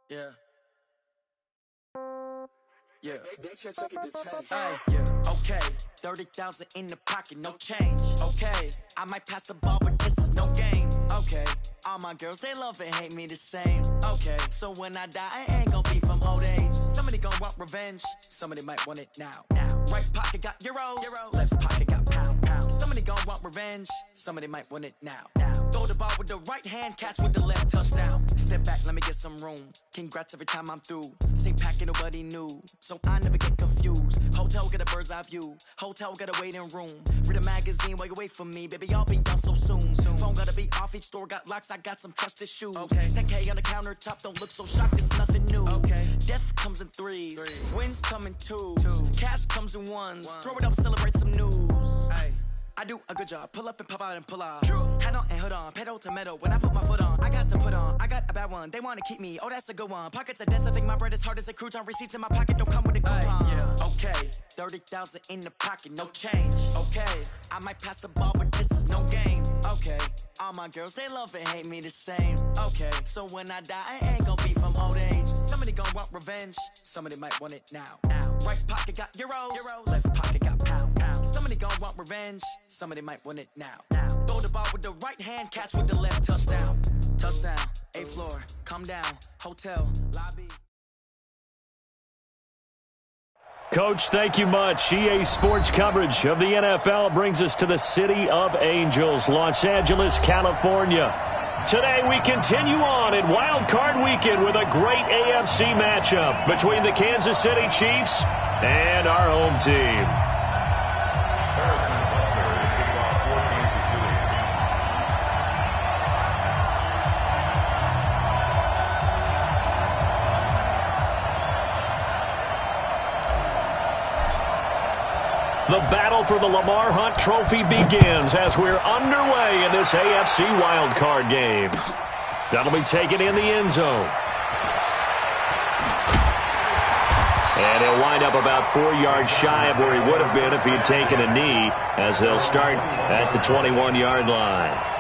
Yeah. Yeah. Hey, okay, 30,000 in the pocket, no change. Okay, I might pass the ball, but this is no game. Okay, all my girls, they love and hate me the same. Okay, so when I die, I ain't gonna be from old age. Somebody gonna want revenge, somebody might want it now. Right pocket got euros, left pocket got pounds. Somebody gonna want revenge, somebody might want it now. Throw the ball with the right hand, catch with the left, touchdown. Step back, let me get some room. Congrats every time I'm through. Same packet, nobody knew, so I never get confused. Hotel get a bird's eye view. Hotel get a waiting room. Read a magazine while you wait for me, baby. I'll be done so soon. Phone gotta be off. Each store got locks. I got some trusted shoes. Okay. 10K on the countertop. Don't look so shocked. It's nothing new. Okay. Death comes in threes. Wins come in twos. Cash comes in ones. Throw it up, celebrate some news. Hey. I do a good job. Pull up and pop out and pull out. Hat on and hood on. Pedal to metal. When I put my foot on, I got to put on. I got a bad one. They want to keep me. Oh, that's a good one. Pockets are dense. I think my bread is hard as a crouton. Receipts in my pocket don't come with a coupon. Yeah. Okay, 30,000 in the pocket, no change. Okay, I might pass the ball, but this is no game. Okay, all my girls, they love and hate me the same. Okay, so when I die, I ain't gonna be from old age. Somebody gonna want revenge. Somebody might want it now. Right pocket got euros. Left pocket got pounds. Somebody gonna want revenge. Somebody might want it now. Throw the ball with the right hand, catch with the left, touchdown. Touchdown, 8th floor, come down, hotel, lobby. Coach, thank you much. EA Sports coverage of the NFL brings us to the City of Angels, Los Angeles, California. Today we continue on in Wildcard Weekend with a great AFC matchup between the Kansas City Chiefs and our home team. The battle for the Lamar Hunt Trophy begins as we're underway in this AFC wildcard game. That'll be taken in the end zone. And he'll wind up about 4 yards shy of where he would have been if he had taken a knee, as they'll start at the 21-yard line.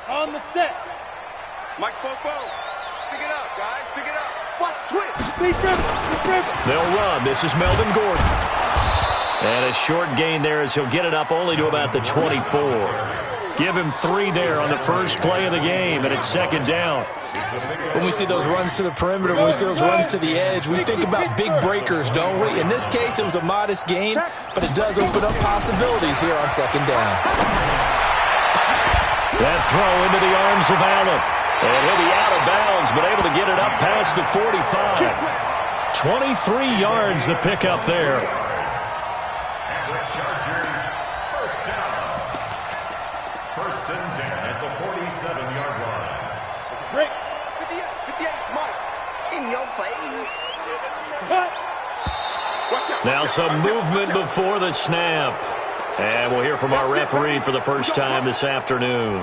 On the set. Mike Popo. Pick it up, guys. Pick it up. Watch twitch. Please grip. They'll run. This is Melvin Gordon. And a short gain there as he'll get it up only to about the 24. Give him 3 there on the first play of the game, and it's second down. When we see those runs to the perimeter, when we see those runs to the edge, we think about big breakers, don't we? In this case, it was a modest gain, but it does open up possibilities here on second down. That throw into the arms of Allen. And he'll be out of bounds, but able to get it up past the 45. 23 yards the pickup there. And the Chargers, first down. First and 10 at the 47-yard line. Break. 58, Mike. In your face. Now some movement before the snap. And we'll hear from our referee for the first time this afternoon.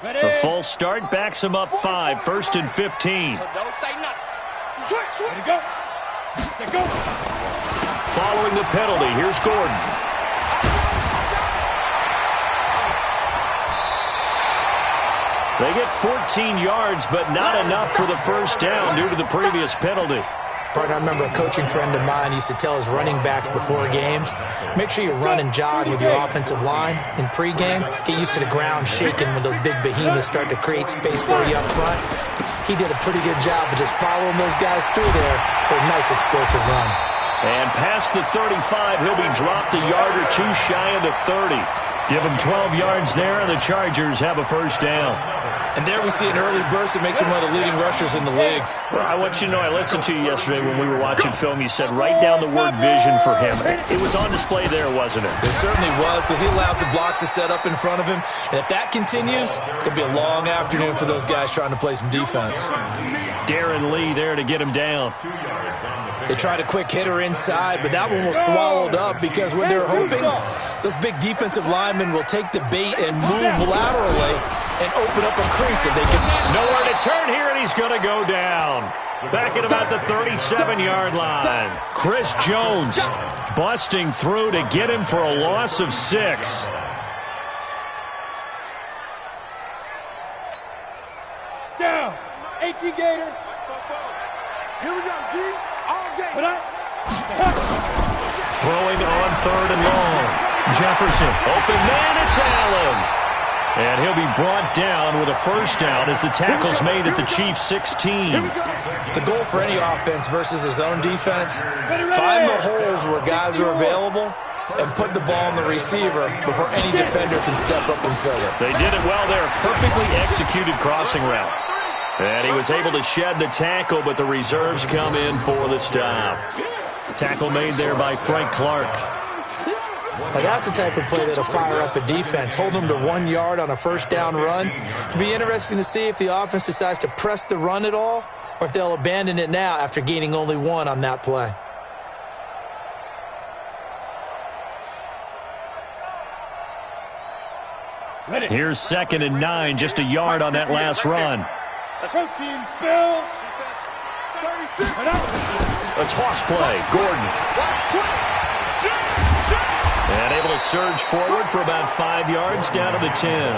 The false start backs him up 5, first and 15. So don't say nothing. Ready to go. Say go. Following the penalty, here's Gordon. They get 14 yards, but not enough for the first down due to the previous penalty. Partner, I remember a coaching friend of mine used to tell his running backs before games, make sure you run and jog with your offensive line in pregame. Get used to the ground shaking when those big behemoths start to create space for you up front. He did a pretty good job of just following those guys through there for a nice explosive run. And past the 35, he'll be dropped a yard or two shy of the 30. Give them 12 yards there, and the Chargers have a first down. And there we see an early burst that makes him one of the leading rushers in the league. Well, I want you to know, I listened to you yesterday when we were watching film. You said write down the word vision for him. It was on display there, wasn't it? It certainly was, because he allows the blocks to set up in front of him. And if that continues, it could be a long afternoon for those guys trying to play some defense. Darren Lee there to get him down. They tried a quick hitter inside, but that one was swallowed up because what they're hoping, those big defensive linemen will take the bait and move laterally and open up a crease that they can. Nowhere to turn here, and he's going to go down. Back at about the 37-yard line. Chris Jones busting through to get him for a loss of 6. Down. 18 Gator. Here we go, D. All day. Throwing on 3rd and long. Jefferson, open man, it's Allen. And he'll be brought down with a first down as the tackle's made at the Chiefs' 16. The goal for any offense versus his own defense, find the holes where guys are available and put the ball on the receiver before any defender can step up and fill it. They did it well there. Perfectly executed crossing route. And he was able to shed the tackle, but the reserves come in for the stop. Tackle made there by Frank Clark. Now that's the type of play that'll fire up a defense. Hold them to 1 yard on a first down run. It'll be interesting to see if the offense decides to press the run at all or if they'll abandon it now after gaining only 1 on that play. Here's 2nd and 9, just a yard on that last run. Protein spill. A toss play, Gordon. And able to surge forward for about 5 yards down to the 10.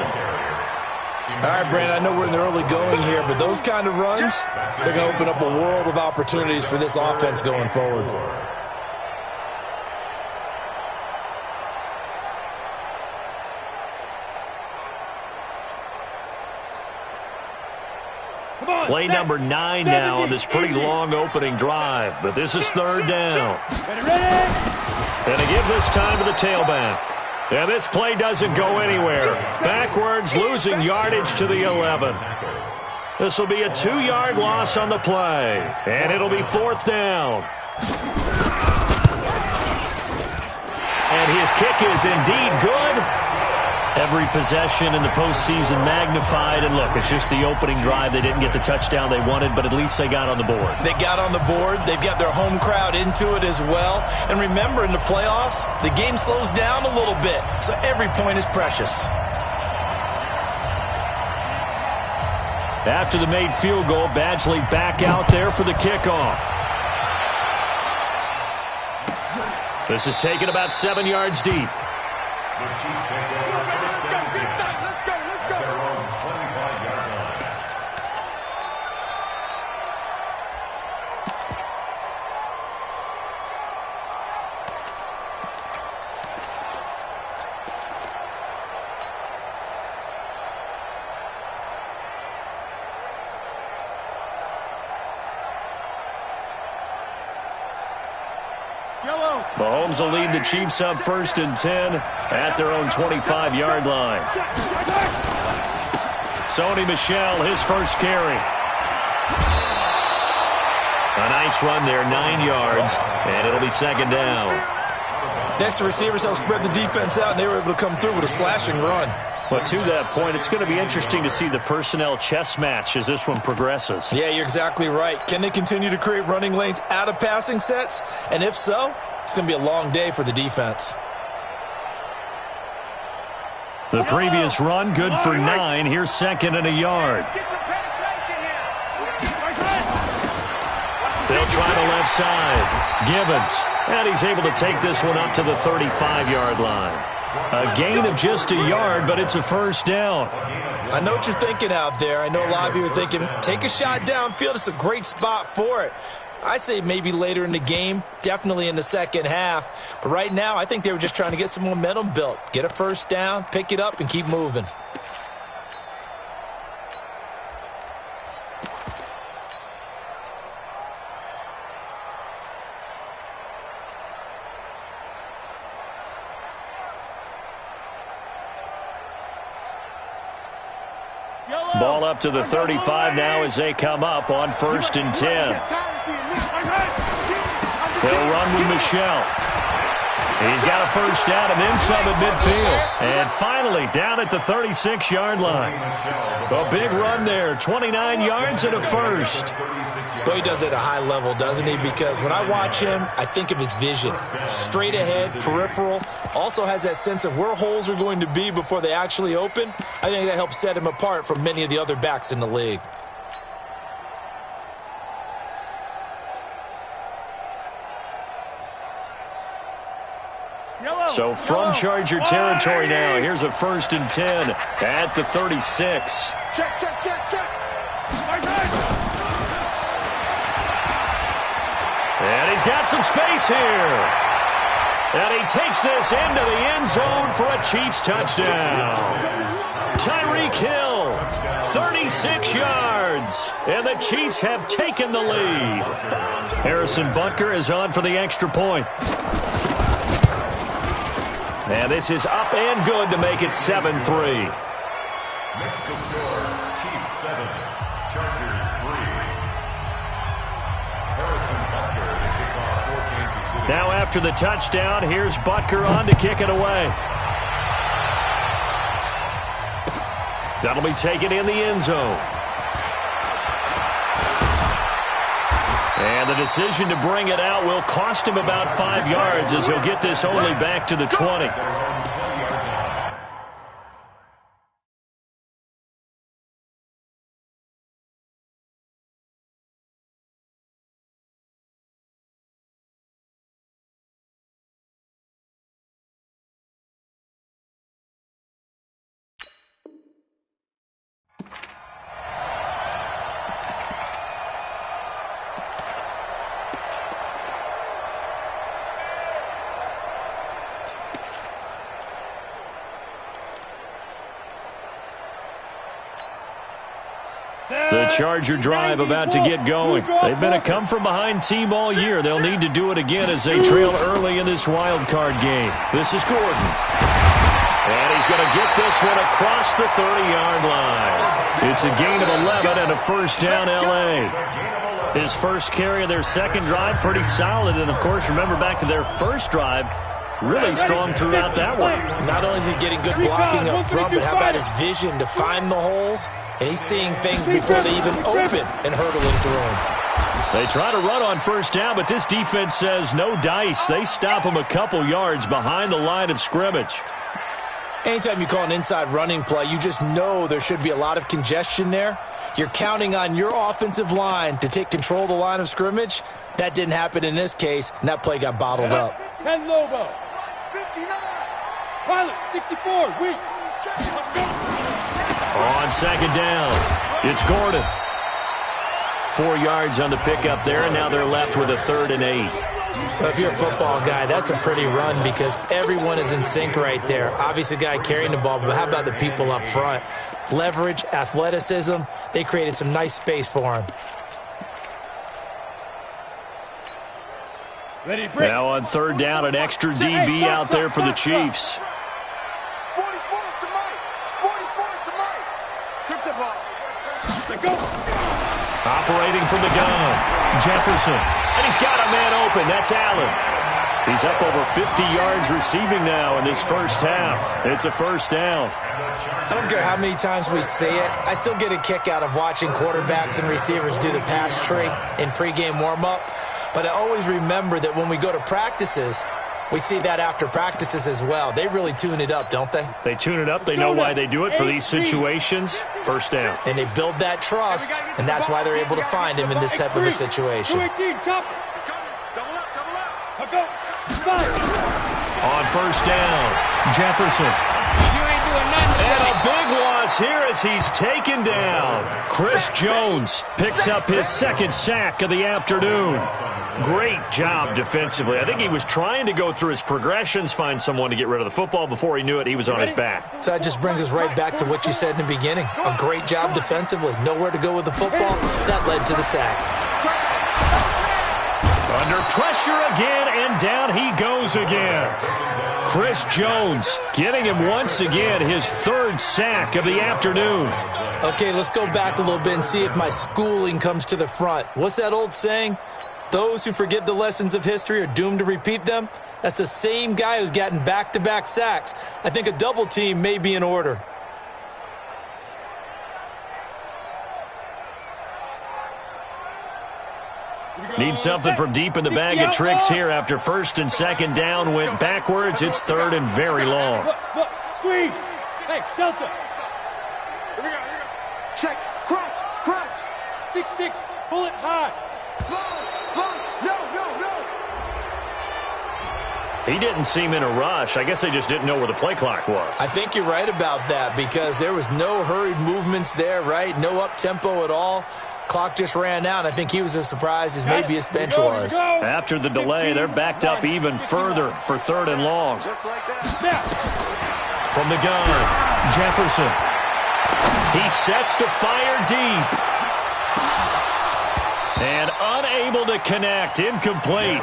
All right, Brandon, I know we're in the early going here, but those kind of runs, they're going to open up a world of opportunities for this offense going forward. Play number 9 now on this pretty long opening drive, but this is 3rd down. And a give this time to the tailback. And this play doesn't go anywhere. Backwards, losing yardage to the 11. This will be a 2-yard loss on the play, and it'll be 4th down. And his kick is indeed good. Every possession in the postseason magnified. And look, it's just the opening drive. They didn't get the touchdown they wanted, but at least they got on the board. They got on the board. They've got their home crowd into it as well. And remember, in the playoffs, the game slows down a little bit, so every point is precious. After the made field goal, Badgley back out there for the kickoff. This is taken about 7 yards deep. Mahomes will lead the Chiefs up 1st and 10 at their own 25-yard line. Sony Michel, his first carry. A nice run there, 9 yards, and it'll be 2nd down. Next, the receivers helped spread the defense out, and they were able to come through with a slashing run. Well, to that point, it's going to be interesting to see the personnel chess match as this one progresses. Yeah, you're exactly right. Can they continue to create running lanes out of passing sets? And if so, it's going to be a long day for the defense. The previous run, good for 9. Here's 2nd and a yard. They'll try the left side. Gibbons. And he's able to take this one up to the 35-yard line. A gain of just a yard, but it's a first down. I know what you're thinking out there. I know a lot of you are thinking, take a shot downfield. It's a great spot for it. I'd say maybe later in the game, definitely in the second half. But right now, I think they were just trying to get some momentum built. Get a first down, pick it up, and keep moving. Ball up to the 35 now as they come up on 1st and 10. They'll run with Michelle. He's got a first down and then some at midfield. And finally down at the 36-yard line. A big run there, 29 yards and a first. But he does it at a high level, doesn't he? Because when I watch him, I think of his vision. Straight ahead, peripheral. Also has that sense of where holes are going to be before they actually open. I think that helps set him apart from many of the other backs in the league. So from Charger territory now, here's a 1st and 10 at the 36. Check. And he's got some space here. And he takes this into the end zone for a Chiefs touchdown. Tyreek Hill, 36 yards. And the Chiefs have taken the lead. Harrison Butker is on for the extra point. And this is up and good to make it 7-3. Next to score, Chiefs 7, Chargers 3. Harrison Butker to kick off for Kansas City. Now after the touchdown, here's Butker on to kick it away. That'll be taken in the end zone. And the decision to bring it out will cost him about 5 yards as he'll get this only back to the 20. The Charger drive about to get going. They've been a come-from-behind team all year. They'll need to do it again as they trail early in this wild card game. This is Gordon. And he's going to get this one across the 30-yard line. It's a gain of 11 and a first down L.A. His first carry of their second drive, pretty solid. And, of course, remember back to their first drive, really strong throughout that one. Not only is he getting good blocking up front, but how about his vision to find the holes? And he's seeing things before they even open and hurdling through them. They try to run on first down, but this defense says no dice. They stop him a couple yards behind the line of scrimmage. Anytime you call an inside running play, you just know there should be a lot of congestion there. You're counting on your offensive line to take control of the line of scrimmage. That didn't happen in this case, and that play got bottled up. 10 Lobo. 59. Pilot, 64. Weak. On second down, it's Gordon. 4 yards on the pickup there, and now they're left with a 3rd and 8. Well, if you're a football guy, that's a pretty run because everyone is in sync right there. Obviously, the guy carrying the ball, but how about the people up front? Leverage, athleticism, they created some nice space for him. Now on 3rd down, an extra DB out there for the Chiefs. 44 to Mike. 44 to Mike. Strip the ball. Operating from the gun, Jefferson. And he's got a man open. That's Allen. He's up over 50 yards receiving now in this first half. It's a first down. I don't care how many times we say it, I still get a kick out of watching quarterbacks and receivers do the pass tree in pregame warm-up. But I always remember that when we go to practices, we see that after practices as well. They really tune it up, don't they? They tune it up. They know why they do it for these situations. First down. And they build that trust, and that's why they're able to find him in this type of a situation. Double up. On first down, Jefferson. And a big loss here as he's taken down. Chris Jones picks up his 2nd sack of the afternoon. Great job defensively. I think he was trying to go through his progressions, find someone to get rid of the football. Before he knew it, he was on his back. So that just brings us right back to what you said in the beginning. A great job defensively. Nowhere to go with the football. That led to the sack. Under pressure again, and down he goes again. Chris Jones getting him once again his 3rd sack of the afternoon. Okay, let's go back a little bit and see if my schooling comes to the front. What's that old saying? Those who forget the lessons of history are doomed to repeat them. That's the same guy who's gotten back-to-back sacks. I think a double team may be in order. Need something from deep in the bag of tricks here after first and second down went backwards. It's third and very long. Look, squeeze. Hey, Delta. Here we go. Check, crunch. 6-6, bullet high. No. He didn't seem in a rush. I guess they just didn't know where the play clock was. I think you're right about that because there was no hurried movements there, right? No up-tempo at all. Clock just ran out. I think he was as surprised as maybe his bench was. After the delay, they're backed up even further for third and long. Just like that. From the gun, Jefferson. He sets to fire deep. And unable to connect, incomplete.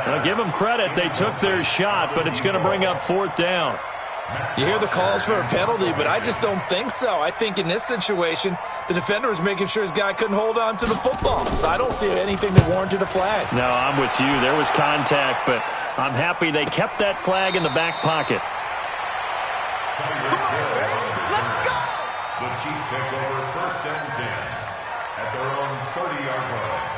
Now give them credit, they took their shot, but it's going to bring up fourth down. You hear the calls for a penalty, but I just don't think so. I think in this situation, the defender was making sure his guy couldn't hold on to the football. So I don't see anything that warranted a flag. No, I'm with you. There was contact, but I'm happy they kept that flag in the back pocket. The Chiefs take over first and 10 at their own 30-yard line.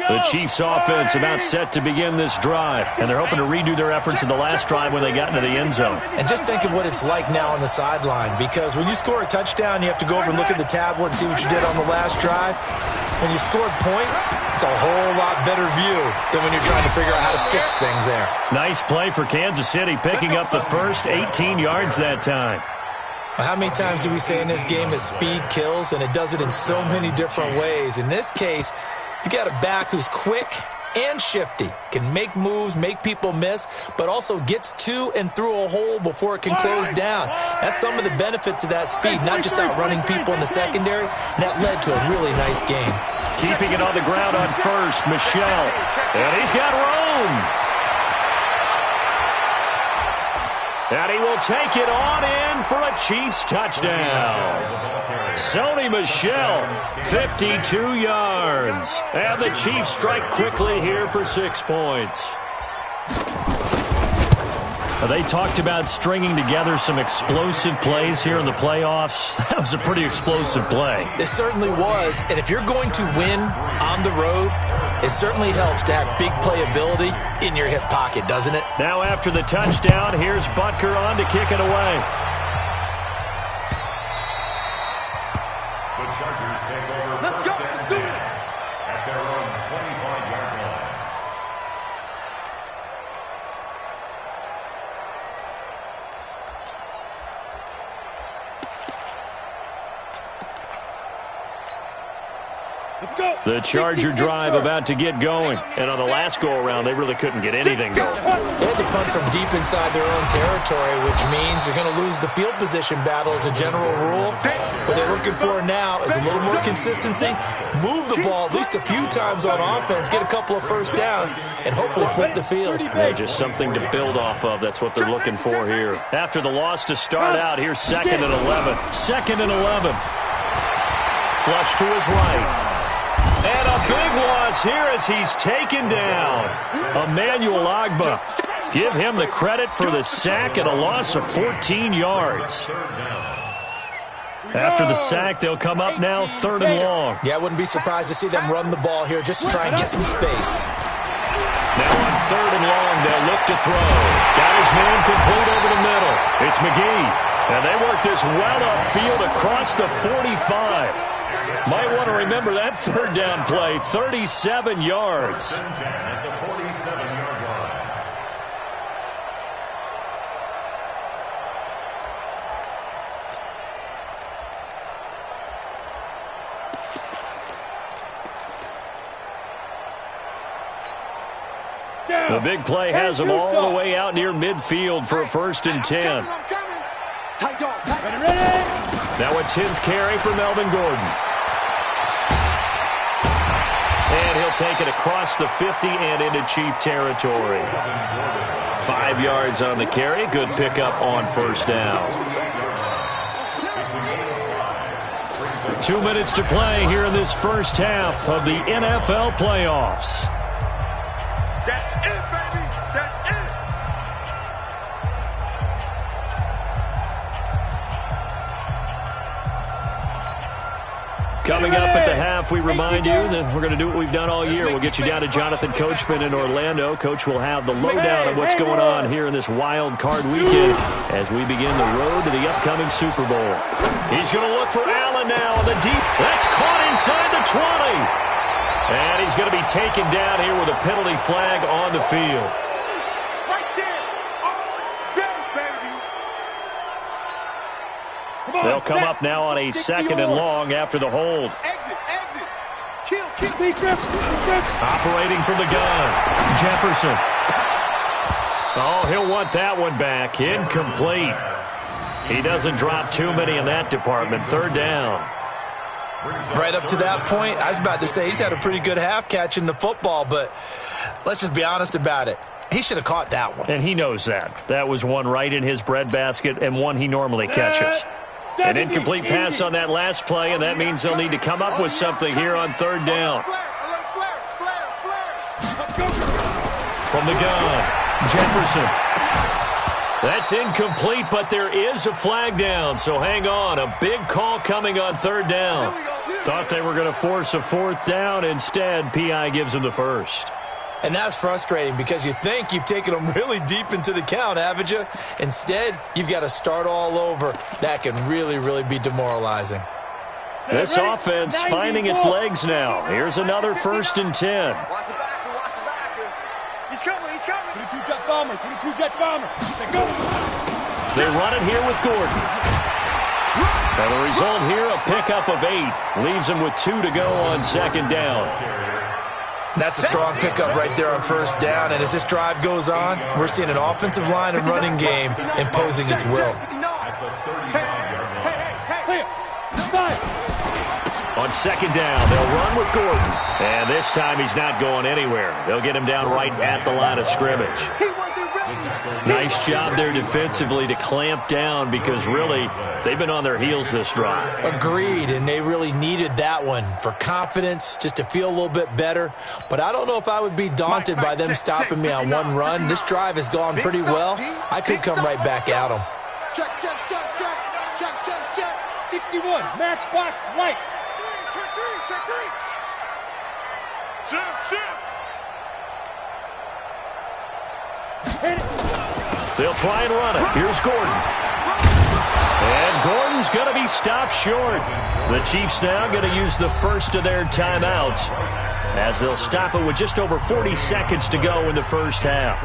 The Chiefs offense about set to begin this drive, and they're hoping to redo their efforts in the last drive when they got into the end zone. And just think of what it's like now on the sideline, because when you score a touchdown, you have to go over and look at the tablet and see what you did on the last drive. When you scored points, it's a whole lot better view than when you're trying to figure out how to fix things there. Nice play for Kansas City, picking up the first 18 yards that time. Well, how many times do we say in this game that speed kills, and it does it in so many different ways? In this case, you got a back who's quick and shifty, can make moves, make people miss, but also gets to and through a hole before it can close down. That's some of the benefits of that speed, not just outrunning people in the secondary. That led to a really nice game. Keeping it on the ground on first, Michelle. And he's got room. And he will take it on in for a Chiefs touchdown. Sony Michel, 52 yards. And the Chiefs strike quickly here for 6 points. They talked about stringing together some explosive plays here in the playoffs. That was a pretty explosive play. It certainly was. And if you're going to win on the road, it certainly helps to have big playability in your hip pocket, doesn't it? Now after the touchdown, here's Butker on to kick it away. The Chargers take over first and 10 at their own 25-yard line. The Charger drive about to get going. And on the last go-around, they really couldn't get anything going. They had to punt from deep inside their own territory, which means they're going to lose the field position battle as a general rule. What they're looking for now is a little more consistency, move the ball at least a few times on offense, get a couple of first downs, and hopefully flip the field. Yeah, just something to build off of. That's what they're looking for here. After the loss to start out, here's 2nd and 11. 2nd and 11. Flush to his right. And a big loss here as he's taken down. Emmanuel Agba. Give him the credit for the sack and a loss of 14 yards. After the sack, they'll come up now 3rd and long. Yeah, I wouldn't be surprised to see them run the ball here just to try and get some space. Now on 3rd and long, they'll look to throw. Got his man complete over the middle. It's McGee. And they work this well upfield across the 45. Might want to remember that 3rd down play, 37 yards. At the 47-yard line. The big play has them all the way out near midfield for a 1st and 10. Now a 10th carry for Melvin Gordon. And he'll take it across the 50 and into Chief territory. 5 yards on the carry. Good pickup on first down. 2 minutes to play here in this first half of the NFL playoffs. That's it, baby. That's it. Coming up at the half, we remind you that we're going to do what we've done all year. We'll get you down to Jonathan Coachman in Orlando. Coach will have the lowdown on what's going on here in this wild card weekend as we begin the road to the upcoming Super Bowl. He's going to look for Allen now on the deep. That's caught inside the 20. And he's going to be taken down here with a penalty flag on the field. Right there. All day, baby. They'll come up now on a 2nd and long after the hold. Exit, exit. Kill. Operating from the gun, Jefferson. Oh, he'll want that one back. Incomplete. He doesn't drop too many in that department. 3rd down. Right up to that point, I was about to say he's had a pretty good half catching the football, but let's just be honest about it. He should have caught that one. And he knows that. That was one right in his breadbasket and one he normally catches. An incomplete pass on that last play, and that means they'll need to come up with something here on 3rd down. From the gun, Jefferson. That's incomplete, but there is a flag down, so hang on. A big call coming on 3rd down. Thought they were going to force a 4th down. Instead, P.I. gives them the first. And that's frustrating because you think you've taken them really deep into the count, haven't you? Instead, you've got to start all over. That can really, really be demoralizing. This offense finding its legs now. Here's another 1st and 10. Watch the backer. He's coming. 22 jet bomber. Let's go. They run it here with Gordon. And the result here, a pickup of 8. Leaves him with 2 to go on 2nd down. That's a strong pickup right there on 1st down. And as this drive goes on, we're seeing an offensive line and running game imposing its will. On 2nd down, they'll run with Gordon. And this time he's not going anywhere. They'll get him down right at the line of scrimmage. Nice job there defensively to clamp down because really they've been on their heels this drive. Agreed, and they really needed that one for confidence, just to feel a little bit better. But I don't know if I would be daunted by them stopping me on one run. This drive has gone pretty well. I could come right back at them. Check. 61, matchbox lights. Check three. Hit it. They'll try and run it. Here's Gordon. And Gordon's going to be stopped short. The Chiefs now going to use the first of their timeouts as they'll stop it with just over 40 seconds to go in the first half.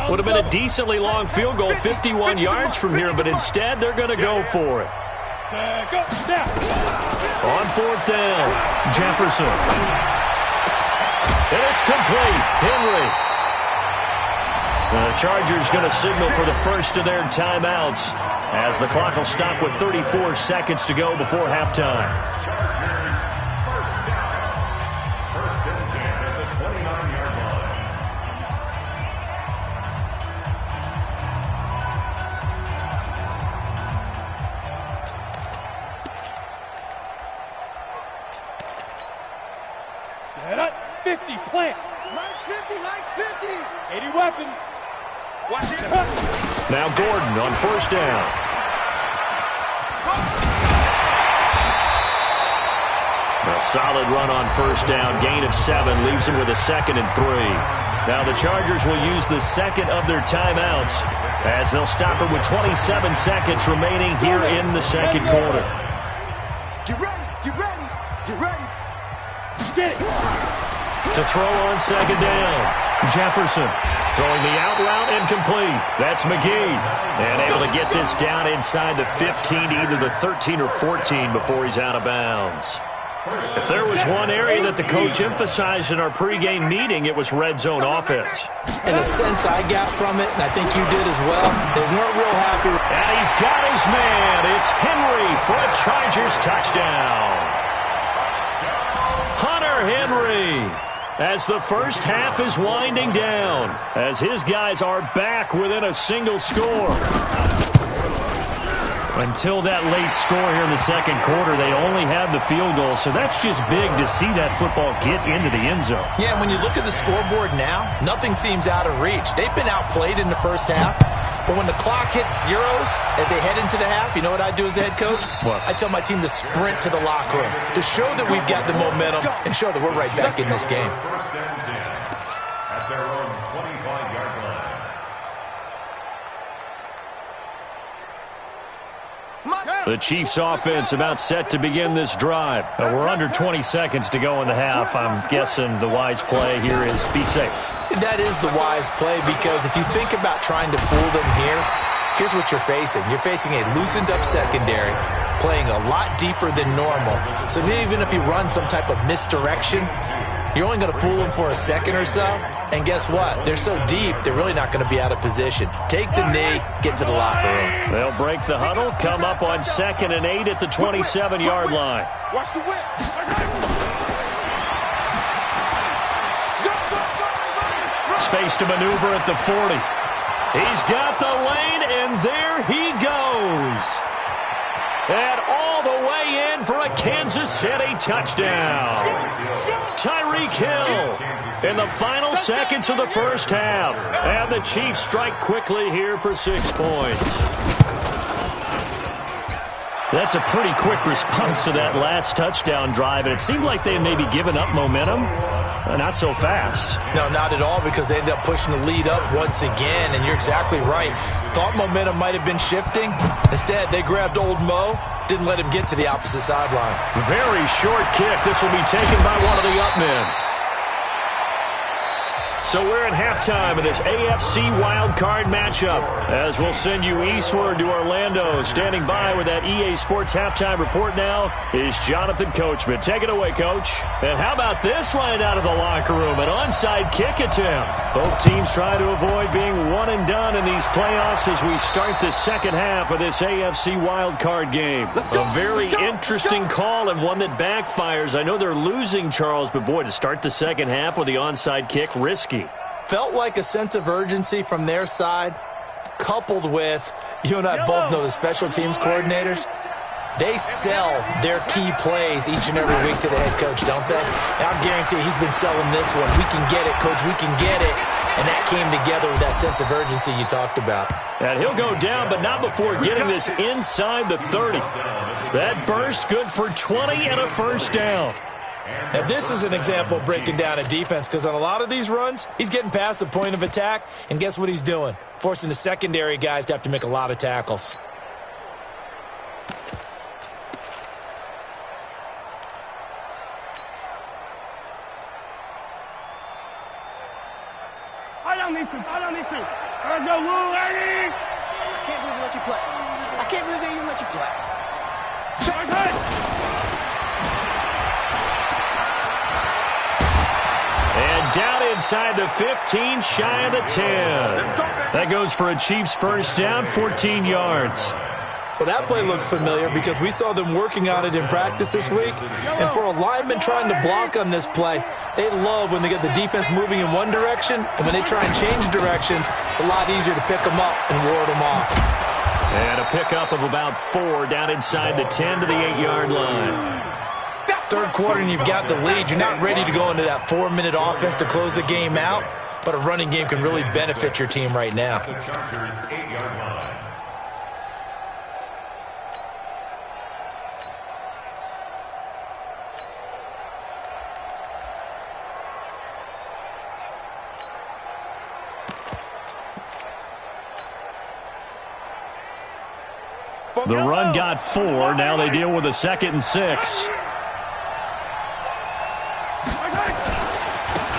Would have been a decently long field goal, 51 yards from here, but instead they're going to go for it. Go. Down. On 4th down, Jefferson. And it's complete. Henry. The Chargers going to signal for the first of their timeouts as the clock will stop with 34 seconds to go before halftime. First and 10 at the 29-yard line. Set up. 50. Plant. Max 50. 80 weapons. Watch it. Now Gordon on 1st down. A solid run on 1st down. Gain of 7 leaves him with a 2nd and 3. Now the Chargers will use the second of their timeouts as they'll stop it with 27 seconds remaining here in the second quarter. Get ready. Get it. To throw on 2nd down, Jefferson throwing the out route incomplete. That's McGee. And able to get this down inside the 15 to either the 13 or 14 before he's out of bounds. If there was one area that the coach emphasized in our pregame meeting, it was red zone offense. In a sense, I got from it, and I think you did as well, they weren't real happy. And he's got his man. It's Henry for a Chargers touchdown. Hunter Henry, as the first half is winding down, as his guys are back within a single score. Until that late score here in the second quarter, they only had the field goal, so that's just big to see that football get into the end zone. Yeah, when you look at the scoreboard now, nothing seems out of reach. They've been outplayed in the first half, but when the clock hits zeros as they head into the half, you know what I do as a head coach? What? I tell my team to sprint to the locker room to show that we've got the momentum and show that we're right back in this game. First and 10 at their own 25-yard line. The Chiefs offense about set to begin this drive. We're under 20 seconds to go in the half. I'm guessing the wise play here is be safe. That is the wise play, because if you think about trying to fool them here, here's what you're facing. You're facing a loosened up secondary, playing a lot deeper than normal. So even if you run some type of misdirection, you're only going to fool them for a second or so. And guess what? They're so deep, they're really not going to be out of position. Take the knee, get to the locker room. They'll break the huddle, come up on 2nd and 8 at the 27-yard line. Watch the whip. Space to maneuver at the 40. He's got the lane, and there he goes. And all the way in for a Kansas City touchdown. Tyreek Hill in the final seconds of the first half. And the Chiefs strike quickly here for 6 points. That's a pretty quick response to that last touchdown drive, and it seemed like they may be giving up momentum. Not so fast. No, not at all, because they ended up pushing the lead up once again, and you're exactly right. Thought momentum might have been shifting. Instead, they grabbed old Mo, didn't let him get to the opposite sideline. Very short kick. This will be taken by one of the up men. So we're at halftime of this AFC Wildcard matchup, as we'll send you eastward to Orlando. Standing by with that EA Sports halftime report now is Jonathan Coachman. Take it away, Coach. And how about this right out of the locker room? An onside kick attempt. Both teams try to avoid being one and done in these playoffs as we start the second half of this AFC Wildcard game. A very interesting call and one that backfires. I know they're losing, Charles, but boy, to start the second half with the onside kick, risky. Felt like a sense of urgency from their side, coupled with, you and I both know the special teams coordinators, they sell their key plays each and every week to the head coach, don't they? And I guarantee he's been selling this one. We can get it, coach, we can get it. And that came together with that sense of urgency you talked about. And he'll go down, but not before getting this inside the 30. That burst good for 20 and a first down. Now, this is an example of breaking down a defense, because on a lot of these runs, he's getting past the point of attack, and guess what he's doing? Forcing the secondary guys to have to make a lot of tackles. Let's go, Lou, Eddie! I can't believe they let you play. I can't believe they even let you play. Charge it! And down inside the 15, shy of the 10. That goes for a Chiefs first down, 14 yards. Well, that play looks familiar because we saw them working on it in practice this week. And for a lineman trying to block on this play, they love when they get the defense moving in one direction, and when they try and change directions, it's a lot easier to pick them up and ward them off. And a pickup of about 4 down inside the 10 to the 8-yard line. Third quarter and you've got the lead. You're not ready to go into that 4-minute offense to close the game out, but a running game can really benefit your team right now. The Chargers 8-yard line. The run got 4. Now they deal with a 2nd and 6.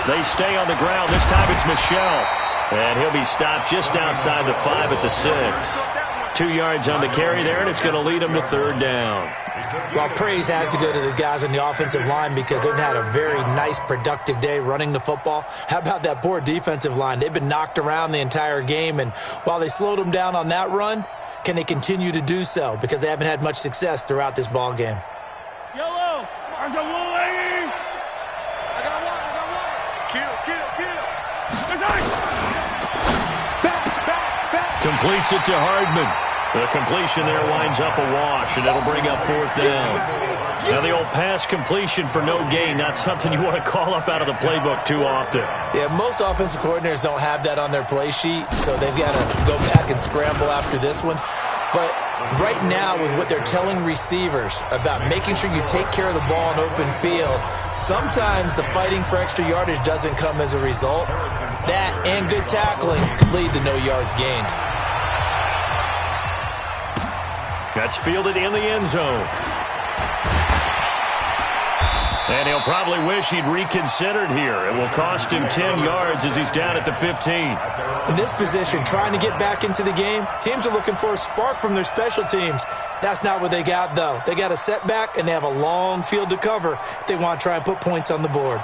They stay on the ground. This time it's Michel. And he'll be stopped just outside the 5 at the 6. 2 yards on the carry there, and it's going to lead them to 3rd down. Well, praise has to go to the guys on the offensive line because they've had a very nice, productive day running the football. How about that poor defensive line? They've been knocked around the entire game, and while they slowed them down on that run, can they continue to do so? Because they haven't had much success throughout this ball game. Yellow! I got one. Completes it to Hardman. The completion there winds up a wash, and it'll bring up 4th down. Now, the old pass completion for no gain, not something you want to call up out of the playbook too often. Yeah, most offensive coordinators don't have that on their play sheet, so they've got to go back and scramble after this one. But right now, with what they're telling receivers about making sure you take care of the ball in open field, sometimes the fighting for extra yardage doesn't come as a result. That and good tackling could lead to no yards gained. That's fielded in the end zone. And he'll probably wish he'd reconsidered here. It will cost him 10 yards as he's down at the 15. In this position, trying to get back into the game, teams are looking for a spark from their special teams. That's not what they got, though. They got a setback, and they have a long field to cover if they want to try and put points on the board.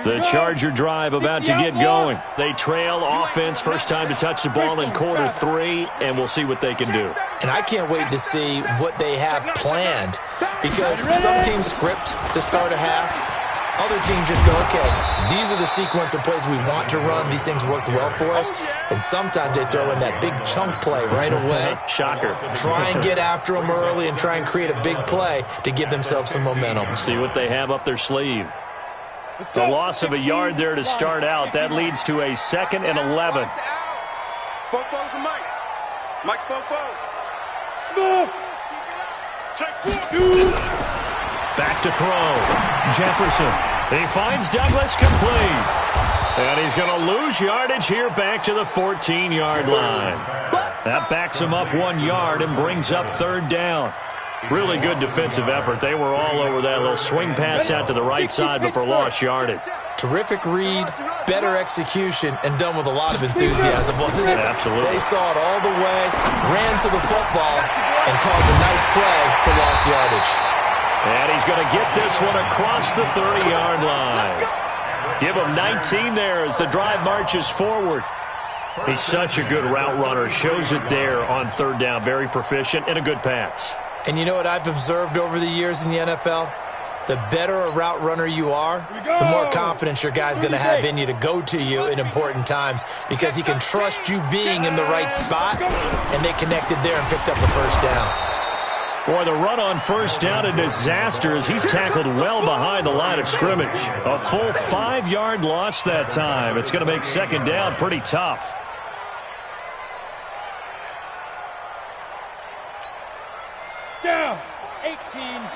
The Charger drive about to get going. They trail offense, first time to touch the ball in quarter 3, and we'll see what they can do. And I can't wait to see what they have planned, because some teams script to start a half. Other teams just go, okay, these are the sequence of plays we want to run. These things worked well for us. And sometimes they throw in that big chunk play right away. Shocker. Try and get after them early and try and create a big play to give themselves some momentum. See what they have up their sleeve. The loss of a yard there to start out. That leads to a 2nd and 11. Fofo's the Mike. Mike's Fofo. Smith. Back to throw. Jefferson. He finds Douglas complete. And he's going to lose yardage here back to the 14-yard line. That backs him up 1 yard and brings up 3rd down. Really good defensive effort. They were all over that little swing pass out to the right side before lost yardage. Terrific read, better execution, and done with a lot of enthusiasm, wasn't it? Absolutely. They saw it all the way, ran to the football, and caused a nice play for lost yardage. And he's going to get this one across the 30-yard line. Give him 19 there as the drive marches forward. He's such a good route runner. Shows it there on 3rd down. Very proficient and a good pass. And you know what I've observed over the years in the NFL? The better a route runner you are, the more confidence your guy's going to have in you to go to you in important times, because he can trust you being in the right spot, and they connected there and picked up the 1st down. Boy, the run on 1st down a disaster as he's tackled well behind the line of scrimmage. A full 5-yard loss that time. It's going to make 2nd down pretty tough. Down, 18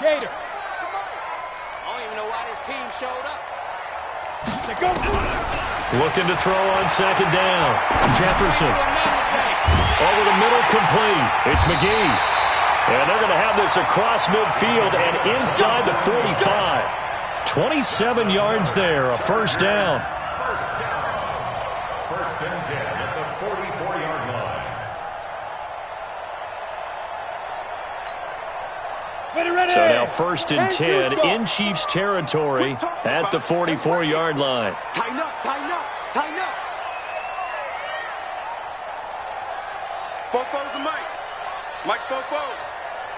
Gator. I don't even know why this team showed up. Looking to throw on 2nd down. Jefferson. Over the middle, complete. It's McGee. And they're going to have this across midfield and inside the 45. 27 yards there, a 1st down. First and 10 at the 44-yard line. So now 1st and 10 in Chiefs territory at the 44-yard line. Tighten up, tighten up, tighten up. Fofo's the Mike. Mike's Fofo.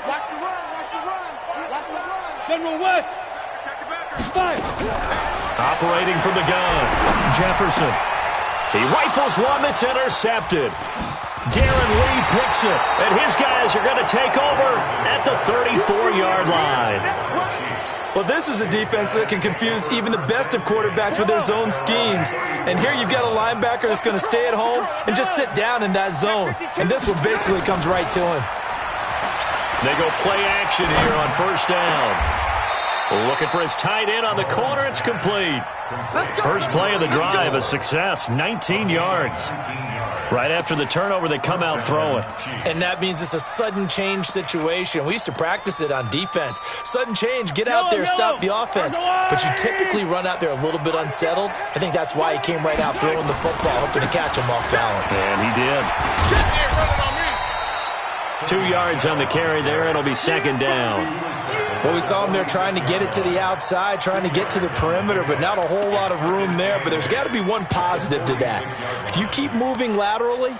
Watch the run, watch the run, watch the run. General West. Check the backer. Five. Operating from the gun, Jefferson. He rifles one that's intercepted. Darren Lee picks it, and his guys are going to take over at the 34-yard line. Well, this is a defense that can confuse even the best of quarterbacks with their zone schemes. And here you've got a linebacker that's going to stay at home and just sit down in that zone. And this one basically comes right to him. They go play action here on 1st down. Looking for his tight end on the corner. It's complete. First play of the drive, a success, 19 yards. Right after the turnover, they come out throwing. And that means it's a sudden change situation. We used to practice it on defense. Sudden change, get out there, stop the offense. But you typically run out there a little bit unsettled. I think that's why he came right out throwing the football, hoping to catch him off balance. And he did. 2 yards on the carry there. It'll be second down. Well, we saw him there trying to get it to the outside, trying to get to the perimeter, but not a whole lot of room there. But there's got to be one positive to that. If you keep moving laterally,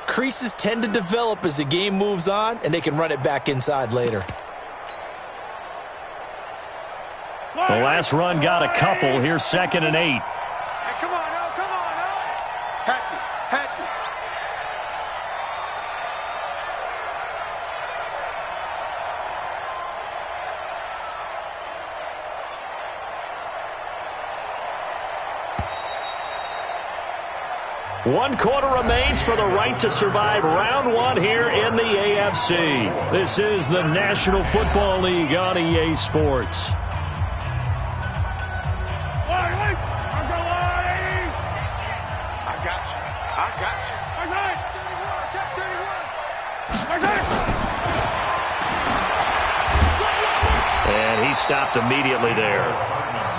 creases tend to develop as the game moves on, and they can run it back inside later. The last run got a couple. Here's 2nd and 8. Hey, come on, no, come on, no. Hatchet, hatchet. One quarter remains for the right to survive round one here in the AFC. This is the National Football League on EA Sports. I got you. I got you. 31, check 31. And he stopped immediately there.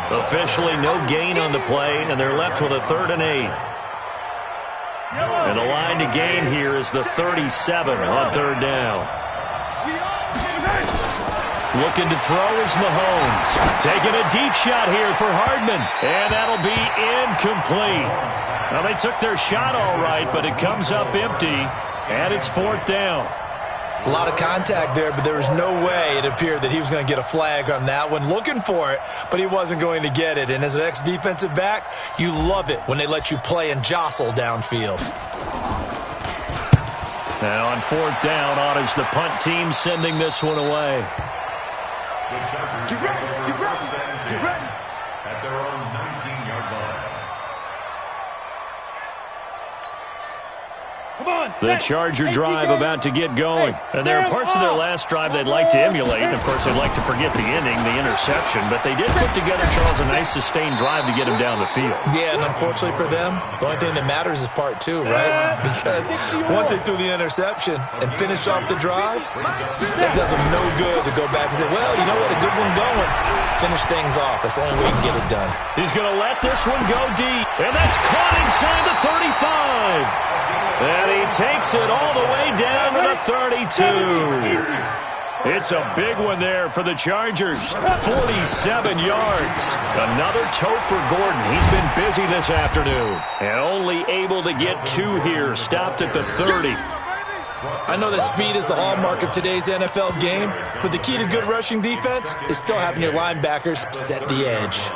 Officially no gain on the play, and they're left with a 3rd and 8. And the line to gain here is the 37 on 3rd down. Looking to throw is Mahomes. Taking a deep shot here for Hardman. And that'll be incomplete. Now, they took their shot all right, but it comes up empty. And it's 4th down. A lot of contact there, but there was no way it appeared that he was going to get a flag on that one. Looking for it, but he wasn't going to get it. And as an ex-defensive back, you love it when they let you play and jostle downfield. Now on 4th down, is the punt team sending this one away. Get ready, get ready, get ready. At their own 19-yard line. The Charger drive about to get going. And there are parts of their last drive they'd like to emulate. And, of course, they'd like to forget the ending, the interception. But they did put together, Charles, a nice sustained drive to get him down the field. Yeah, and unfortunately for them, the only thing that matters is part 2, right? Because once they threw the interception and finished off the drive, it does them no good to go back and say, well, you know what, a good one going. Finish things off. That's the only way you can get it done. He's going to let this one go deep. And that's caught inside the 35. And he takes it all the way down to the 32. It's a big one there for the Chargers. 47 yards. Another toe for Gordon. He's been busy this afternoon. And only able to get 2 here. Stopped at the 30. I know that speed is the hallmark of today's NFL game, but the key to good rushing defense is still having your linebackers set the edge.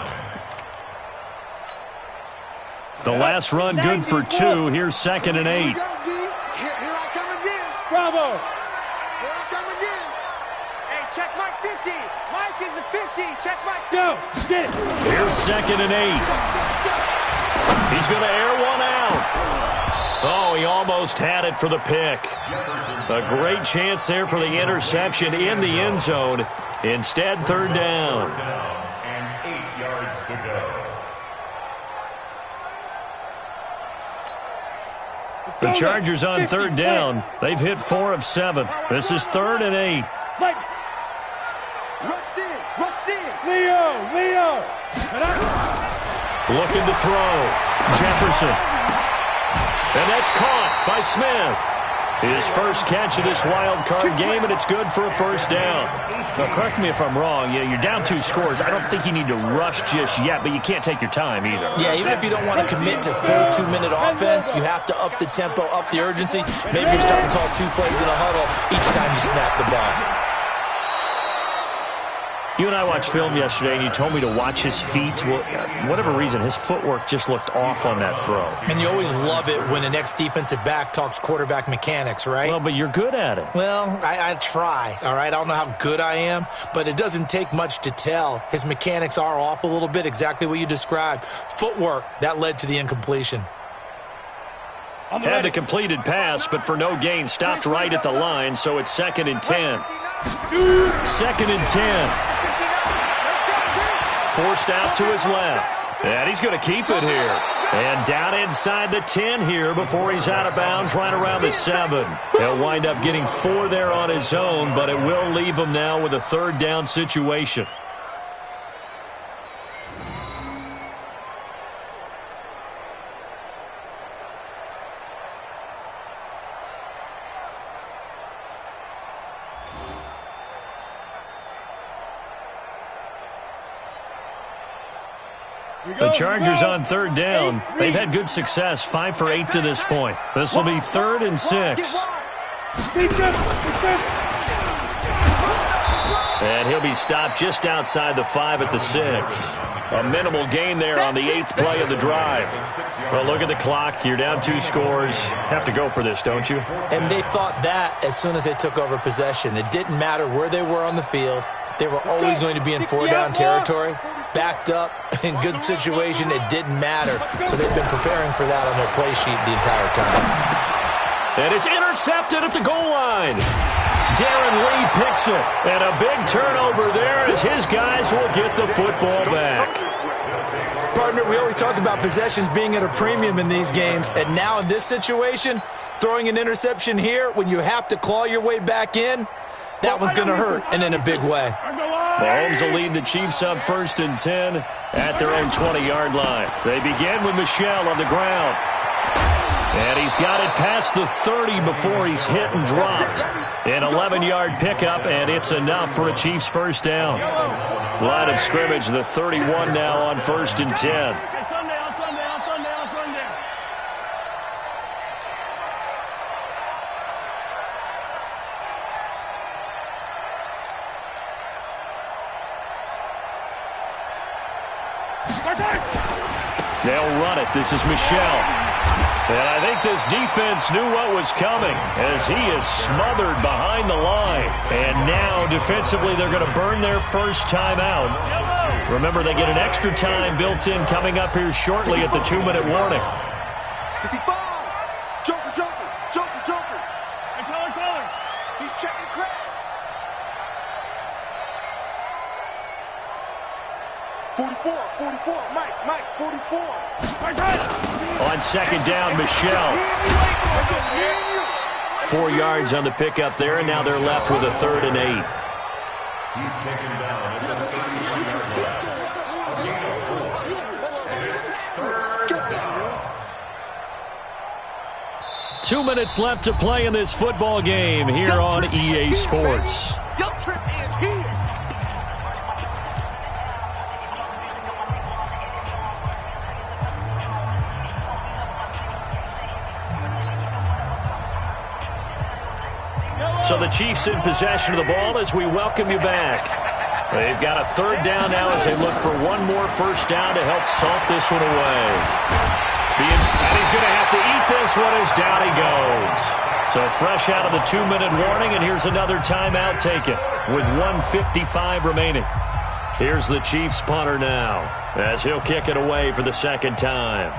The last run good for 2. Here's 2nd and 8. Here I come again. Bravo. Here I come again. Hey, check Mike 50. Mike is a 50. Check Mike. Go. Get it. Here's 2nd and 8. He's going to air one out. Oh, he almost had it for the pick. A great chance there for the interception in the end zone. Instead, 3rd down. And 8 yards to go. The Chargers on 3rd down. They've hit 4 of 7. This is 3rd and 8. Rush in. Rush in. Leo. Looking to throw. Jefferson. And that's caught by Smith. His first catch of this wild card game, and it's good for a 1st down. Now, correct me if I'm wrong. Yeah, you're down 2 scores. I don't think you need to rush just yet, but you can't take your time either. Yeah, even if you don't want to commit to full 2-minute offense, you have to up the tempo, up the urgency. Maybe you're starting to call 2 plays in a huddle each time you snap the ball. You and I watched film yesterday, and you told me to watch his feet. Well, for whatever reason, his footwork just looked off on that throw. And you always love it when an ex-defensive back talks quarterback mechanics, right? Well, but you're good at it. Well, I try, all right? I don't know how good I am, but it doesn't take much to tell. His mechanics are off a little bit, exactly what you described. Footwork, that led to the incompletion. Had the completed pass, but for no gain, stopped right at the line, so it's 2nd and 10. 2nd and 10. forced out to his left. And he's going to keep it here. And down inside the 10 here before he's out of bounds right around the 7. He'll wind up getting 4 there on his own, but it will leave him now with a third down situation. The Chargers on third down. They've had good success, 5 for 8 to this point. This will be 3rd and 6. And he'll be stopped just outside the 5 at the 6. A minimal gain there on the 8th play of the drive. Well, look at the clock. You're down 2 scores. Have to go for this, don't you? And they thought that as soon as they took over possession. It didn't matter where they were on the field. They were always going to be in 4-down territory. Backed up, in good situation, it didn't matter. So they've been preparing for that on their play sheet the entire time. And it's intercepted at the goal line. Darren Lee picks it. And a big turnover there as his guys will get the football back. Partner, we always talk about possessions being at a premium in these games. And now in this situation, throwing an interception here when you have to claw your way back in, that one's going to hurt, and in a big way. Mahomes will lead the Chiefs up 1st and 10 at their own 20-yard line. They begin with Michel on the ground. And he's got it past the 30 before he's hit and dropped. An 11-yard pickup, and it's enough for a Chiefs first down. Line of scrimmage, the 31 now on 1st and 10. They'll run it. This is Michel. And I think this defense knew what was coming as he is smothered behind the line. And now defensively they're going to burn their first time out. Remember, they get an extra time built in coming up here shortly at the 2-minute warning. 65. Joker. And color. He's checking crack. 44, Mike, 44. On second down, Michel. 4 yards on the pickup there, and now they're left with a 3rd and 8. He's taken down at the 31-yard line. 2 minutes left to play in this football game here on EA Sports. Your trip is here. So the Chiefs in possession of the ball as we welcome you back. They've got a 3rd down now as they look for one more first down to help salt this one away. And he's going to have to eat this one as down he goes. So fresh out of the 2-minute warning, and here's another timeout taken with 1:55 remaining. Here's the Chiefs punter now as he'll kick it away for the 2nd time.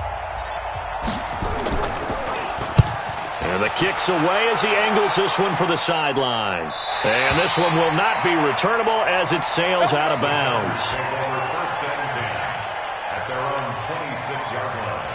And the kick's away as he angles this one for the sideline. And this one will not be returnable as it sails out of bounds. First and 10 at their own 26-yard line.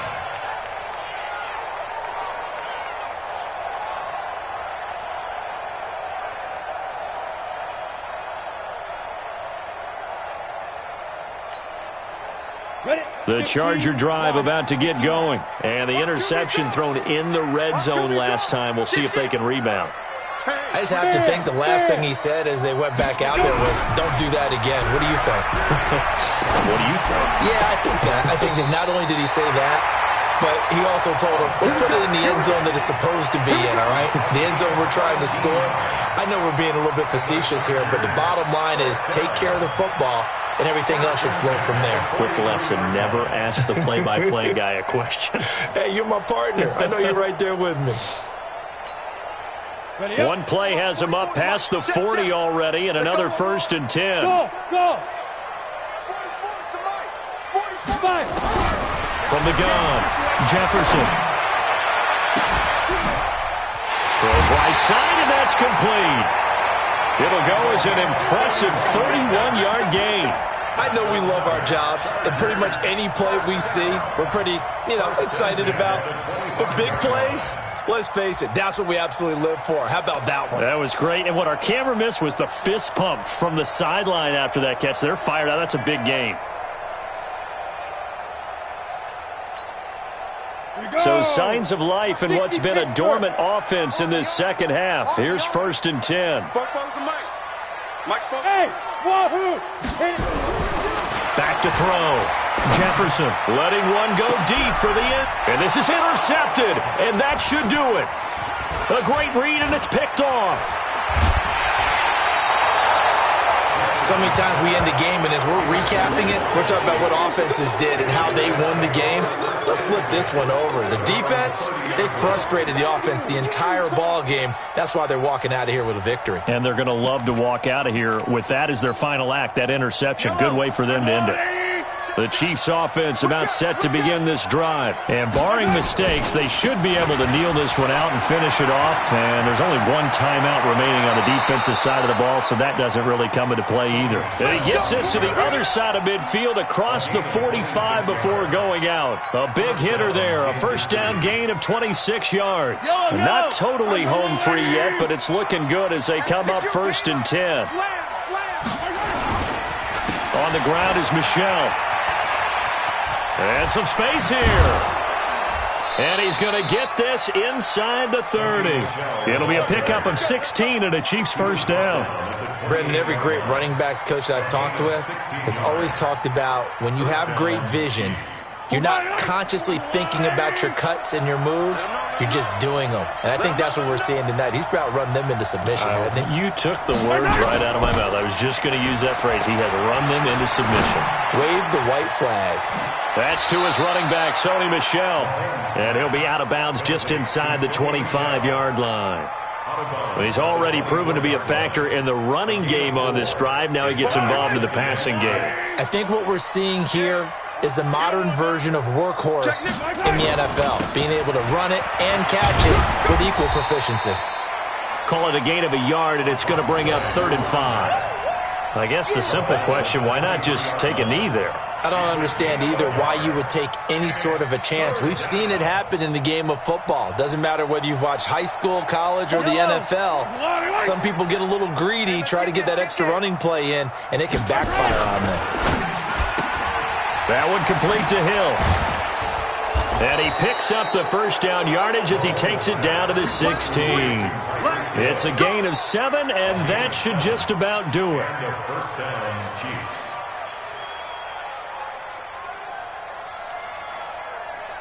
The Charger drive about to get going. And the interception thrown in the red zone last time. We'll see if they can rebound. I just have to think the last thing he said as they went back out there was, don't do that again. What do you think? What do you think? Yeah, I think that. I think that not only did he say that, but he also told him, let's put it in the end zone that it's supposed to be in, all right? The end zone we're trying to score. I know we're being a little bit facetious here, but the bottom line is take care of the football, and everything else should flow from there. Quick lesson, never ask the play-by-play guy a question. Hey, you're my partner. I know you're right there with me. One play has him up past the 40 already, and another 1st and 10. Go! From the gun, Jefferson. Throws right side, and that's complete. It'll go as an impressive 31-yard gain. I know we love our jobs, and pretty much any play we see, we're pretty, excited about. But big plays, let's face it, that's what we absolutely live for. How about that one? That was great. And what our camera missed was the fist pump from the sideline after that catch. They're fired out. That's a big game. So signs of life in what's been a dormant offense in this second half. Here's 1st and 10. Hey, wahoo! Back to throw. Jefferson letting one go deep for the end. And this is intercepted, and that should do it. A great read, and it's picked off. So many times we end a game, and as we're recapping it, we're talking about what offenses did and how they won the game. Let's flip this one over. The defense, they frustrated the offense the entire ball game. That's why they're walking out of here with a victory. And they're going to love to walk out of here with that as their final act, that interception. Good way for them to end it. The Chiefs offense about set to begin this drive. And barring mistakes, they should be able to kneel this one out and finish it off. And there's only one timeout remaining on the defensive side of the ball, so that doesn't really come into play either. And he gets this to the other side of midfield across the 45 before going out. A big hitter there, a first down gain of 26 yards. Not totally home free yet, but it's looking good as they come up 1st and 10. On the ground is Michel. And some space here. And he's going to get this inside the 30. It'll be a pickup of 16 and a Chiefs first down. Brendan, every great running backs coach that I've talked with has always talked about when you have great vision, you're not consciously thinking about your cuts and your moves. You're just doing them. And I think that's what we're seeing tonight. He's about run them into submission, hasn't he? You took the words right out of my mouth. I was just going to use that phrase. He has run them into submission. Wave the white flag. That's to his running back, Sony Michel. And he'll be out of bounds just inside the 25-yard line. Well, he's already proven to be a factor in the running game on this drive. Now he gets involved in the passing game. I think what we're seeing here is the modern version of workhorse in the NFL, being able to run it and catch it with equal proficiency. Call it a gain of a yard, and it's going to bring up 3rd and 5. I guess the simple question, why not just take a knee there? I don't understand either why you would take any sort of a chance. We've seen it happen in the game of football. Doesn't matter whether you've watched high school, college, or the NFL. Some people get a little greedy, try to get that extra running play in, and it can backfire on them. That one complete to Hill. And he picks up the first down yardage as he takes it down to the 16. It's a gain of 7, and that should just about do it. First down, Chiefs.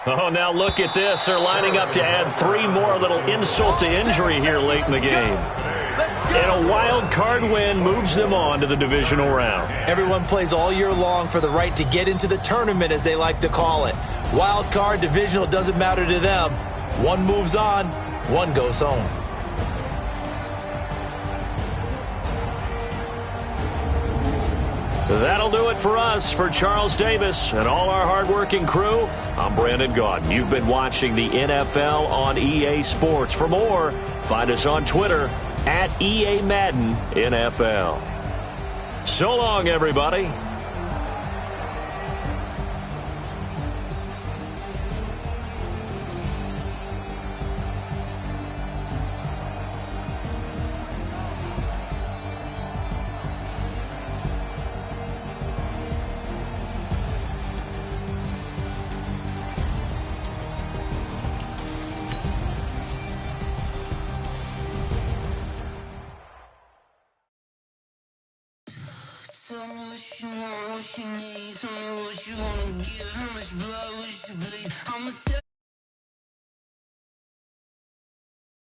Oh, now look at this. They're lining up to add 3 more, little insult to injury here late in the game. And a wild card win moves them on to the divisional round. Everyone plays all year long for the right to get into the tournament, as they like to call it. Wild card, divisional, doesn't matter to them. One moves on, one goes home. That'll do it for us. For Charles Davis and all our hardworking crew, I'm Brandon Gaudin. You've been watching the NFL on EA Sports. For more, find us on Twitter at EA Madden NFL. So long, everybody. Tell me what you want, what you need. Tell me what you wanna give, how much blood.